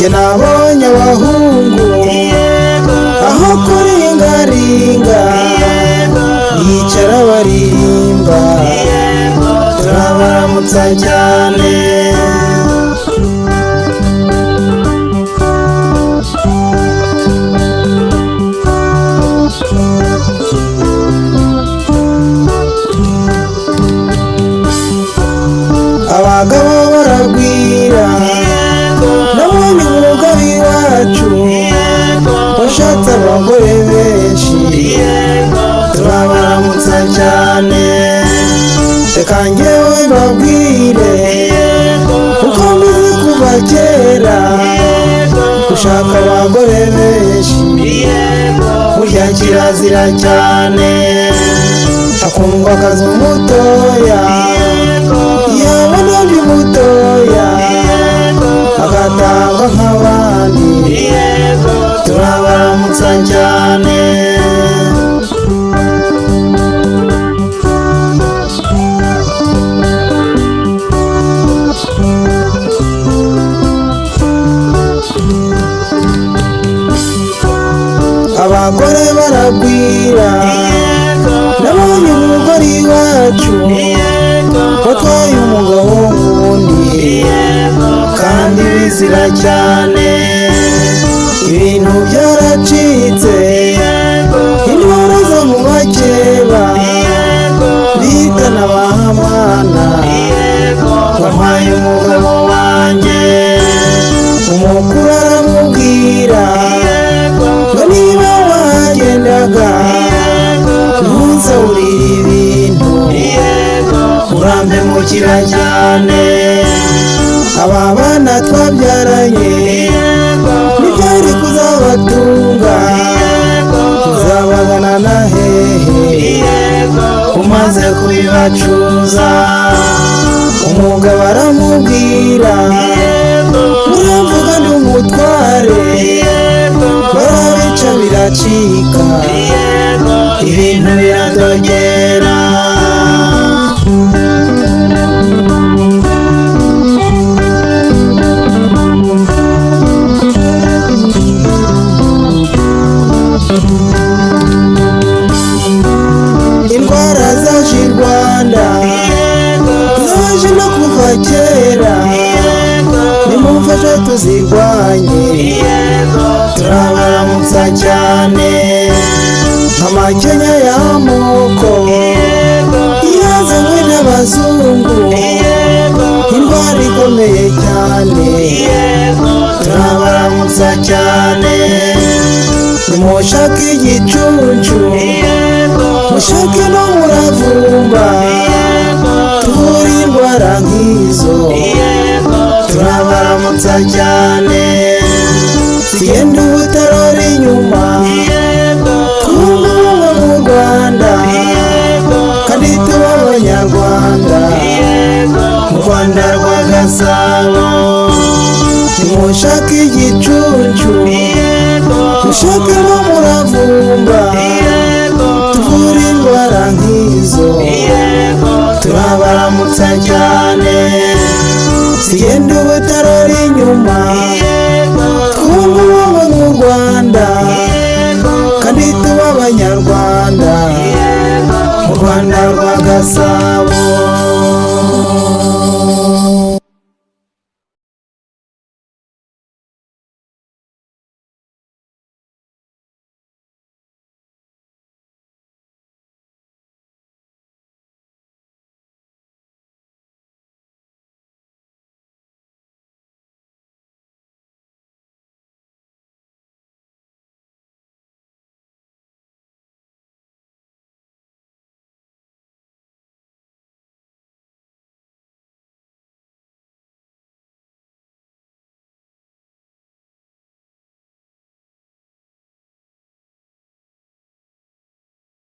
Jye nabonye abahungu aho kuringaringa bicara baririmba turabaramutsa cyane. Abagabo baragwira nabonye umugabo iwacu washatse abagore benshi turabaramutsa cyane. Reka njyewe mbabwire uko mbizi kuva kera gushaka abagore benshi burya kirazira cyane. Akundwa akazi mutoya yabona undi mutoya agatanga nk'abandi turabaramutsa cyane. Abagore baragwira nabonye umugore iwacu watwaye umugabo wundi kandi bizira cyane. Ibintu byaracitse intwaro zo mu bakeba bita n'abahamana wampaye umugabo wanjye. Umukuru aramubwira ngo niba wagendaga ntuzawurire ibintu urampemukira cyane. Aba bana twabyaranye ntibyari kuzabatunga uzabagana na hehe umaze kubibacuza. Umugabo aramubwira muramvuga ndi umutware barabica biracika ibintu biradogera. Indwara zaje i Rwanda zaje no kuva kera nimumfashe tuzirwanye turabaramutsa cyane. Amakenya y'amoko yazanywe n'abazungu indwara ikomeye cyane turabaramutsa cyane. Nimushake igicucu mushake n'umuravumba tuvure indwara nk'izo turabaramutsa cyane. Tugende ubutarora inyuma twumve ubumwe mu Rwanda kandi tuba abanyarwanda mu Rwanda rwa Gasabo. Nimushake igicucu mushake n'umuravumba tuvure indwara nk'izo turabaramutsa cyane. Tugende ubutarora inyuma twumve ubumwe mu Rwanda kandi tuba abanyarwanda mu Rwanda rwa Gasabo.